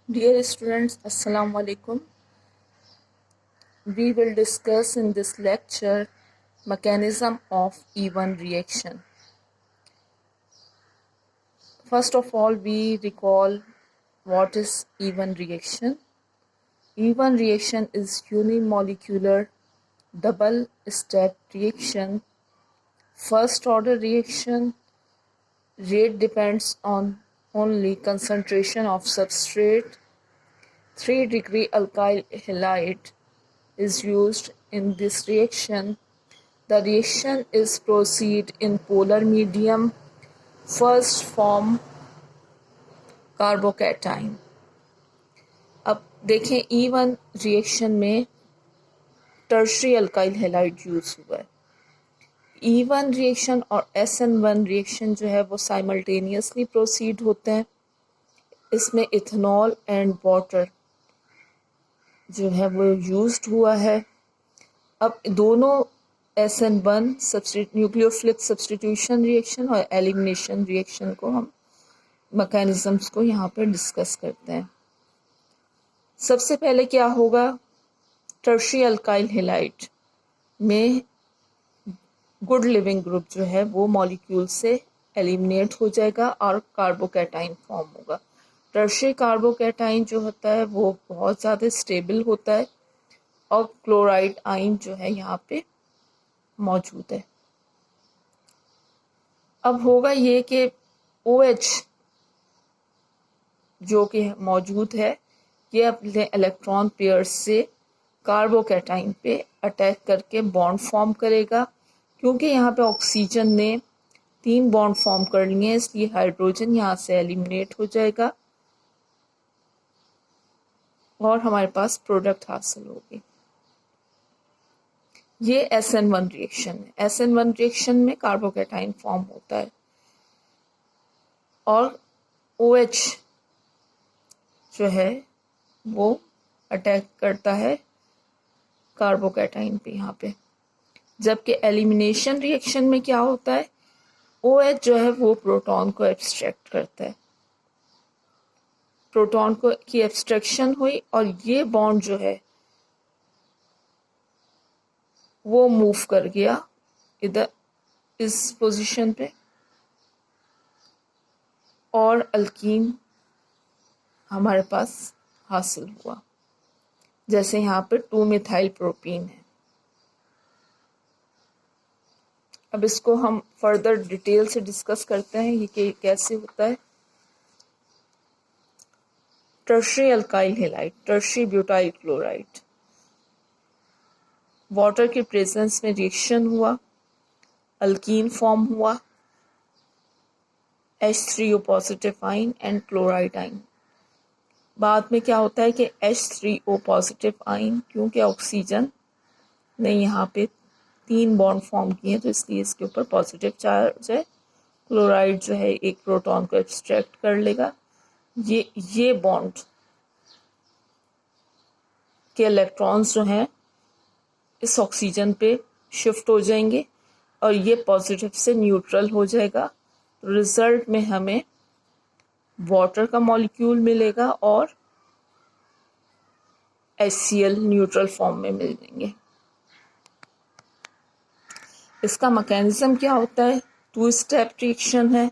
Dear students, Assalamu alaikum. We will discuss in this lecture mechanism of even reaction. First of all, we recall what is even reaction. Even reaction is unimolecular double step reaction. First order reaction rate depends on only concentration of substrate. 3-degree alkyl halide is used in this reaction. The reaction is proceed in polar medium. First form carbocation. अब देखें E1 reaction में tertiary alkyl halide use हुआ है. E1 reaction और SN1 reaction जो है वो simultaneously proceed होते हैं. इसमें इथेनॉल एंड वाटर जो है वो यूज्ड हुआ है. अब दोनों SN1 न्यूक्लियोफिलिक सब्स्टिट्यूशन रिएक्शन और एलिमिनेशन रिएक्शन को हम मैकेनिज्म्स को यहाँ पर डिस्कस करते हैं. सबसे पहले क्या होगा, टर्शरी अल्काइल हैलाइड में गुड लिविंग ग्रुप जो है वो मॉलिक्यूल से एलिमिनेट हो जाएगा और कार्बोकैटाइन फॉर्म होगा. टर्शरी कार्बोकैटाइन जो होता है वो बहुत ज़्यादा स्टेबल होता है और क्लोराइड आयन जो है यहाँ पे मौजूद है. अब होगा ये कि OH जो कि मौजूद है ये अपने इलेक्ट्रॉन पेयर से कार्बोकैटाइन पे अटैक करके बॉन्ड फॉर्म करेगा. क्योंकि यहाँ पे ऑक्सीजन ने 3 बॉन्ड फॉर्म कर लिए हैं इसलिए हाइड्रोजन यहाँ से एलिमिनेट हो जाएगा और हमारे पास प्रोडक्ट हासिल होगी. ये SN1 रिएक्शन है. SN1 रिएक्शन में कार्बोकैटाइन फॉर्म होता है और OH जो है वो अटैक करता है कार्बोकैटाइन पे यहाँ पे. जबकि एलिमिनेशन रिएक्शन में क्या होता है, OH जो है वो प्रोटॉन को एब्स्ट्रैक्ट करता है. प्रोटॉन को की एब्स्ट्रैक्शन हुई और ये बॉन्ड जो है वो मूव कर गया इधर इस पोजीशन पे और अल्कीन हमारे पास हासिल हुआ. जैसे यहाँ पे 2 मिथाइल प्रोपीन है. अब इसको हम फर्दर डिटेल से डिस्कस करते हैं ये कैसे होता है. Tertiary alkyl halide, tertiary butyl chloride, water के प्रेजेंस में रिएक्शन हुआ, अल्कीन फॉर्म हुआ, H3O positive ion and chloride ion. बाद में क्या होता है कि H3O पॉजिटिव आयन, क्योंकि ऑक्सीजन ने यहाँ पे 3 बॉन्ड फॉर्म किए तो इसलिए इसके ऊपर पॉजिटिव चार्ज है. क्लोराइड जो है एक प्रोटॉन को एब्स्ट्रैक्ट कर लेगा. ये बॉन्ड के इलेक्ट्रॉन्स जो हैं इस ऑक्सीजन पे शिफ्ट हो जाएंगे और ये पॉजिटिव से न्यूट्रल हो जाएगा. रिजल्ट में हमें वाटर का मॉलिक्यूल मिलेगा और HCl न्यूट्रल फॉर्म में मिलेंगे. इसका मैकेनिज्म क्या होता है, 2 स्टेप रिएक्शन है.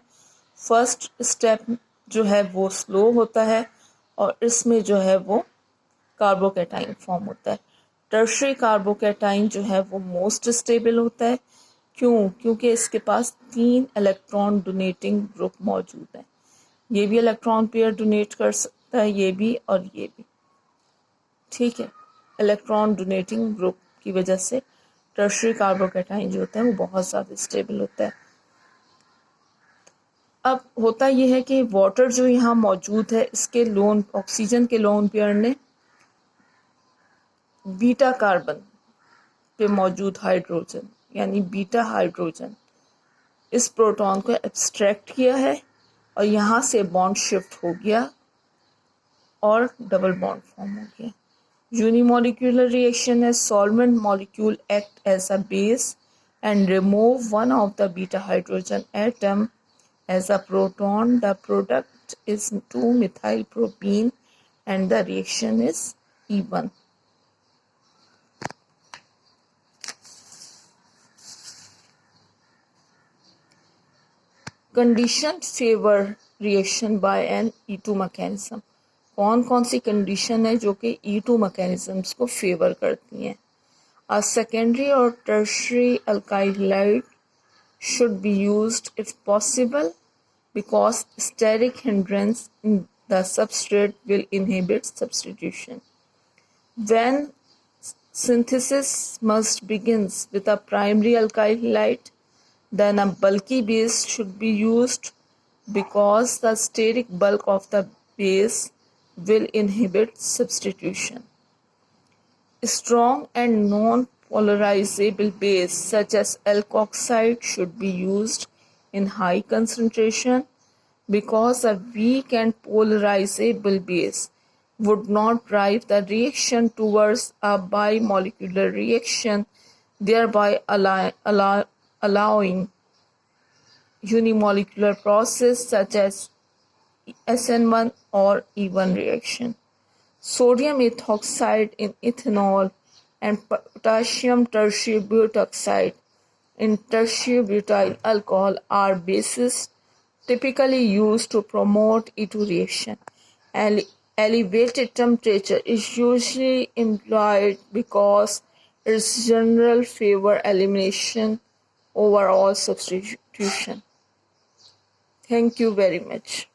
फर्स्ट स्टेप जो है वो स्लो होता है और इसमें जो है वो कार्बोकैटाइन फॉर्म होता है. टर्शरी कार्बोकैटाइन जो है वो मोस्ट स्टेबल होता है. क्योंकि इसके पास 3 इलेक्ट्रॉन डोनेटिंग ग्रुप मौजूद हैं. ये भी इलेक्ट्रॉन पेयर डोनेट कर सकता है, ये भी और ये भी. ठीक है, इलेक्ट्रॉन डोनेटिंग ग्रुप की वजह से टर्शरी कार्बोकैटाइन जो होता है वो बहुत ज़्यादा स्टेबल होता है. अब होता यह है कि वाटर जो यहाँ मौजूद है इसके लोन ऑक्सीजन के लोन पेयर ने बीटा कार्बन पे मौजूद हाइड्रोजन यानी बीटा हाइड्रोजन इस प्रोटॉन को एब्स्ट्रैक्ट किया है और यहाँ से बॉन्ड शिफ्ट हो गया और डबल बॉन्ड फॉर्म हो गया. यूनिमोलिकुलर रिएक्शन है. Solvent molecule act as a base and remove one of the beta hydrogen atom as a proton. The product is 2-methyl propene and the reaction is even. Conditions favor reaction by an E2 mechanism. कौन कौन सी condition है जो कि E2 mechanisms को favour करती हैं? A secondary or tertiary alkyl halide should be used if possible because steric hindrance in the substrate will inhibit substitution. When synthesis must begins with a primary alkyl halide, then a bulky base should be used because the steric bulk of the base will inhibit substitution. Strong and non-polarizable base such as alkoxide should be used in high concentration because a weak and polarizable base would not drive the reaction towards a bimolecular reaction, thereby allowing unimolecular process such as SN1 or E1 reaction. Sodium ethoxide in ethanol and potassium tertiary butoxide in tertiary butyl alcohol are bases typically used to promote E2 reaction. Elevated temperature is usually employed because its general favor elimination over all substitution. Thank you very much.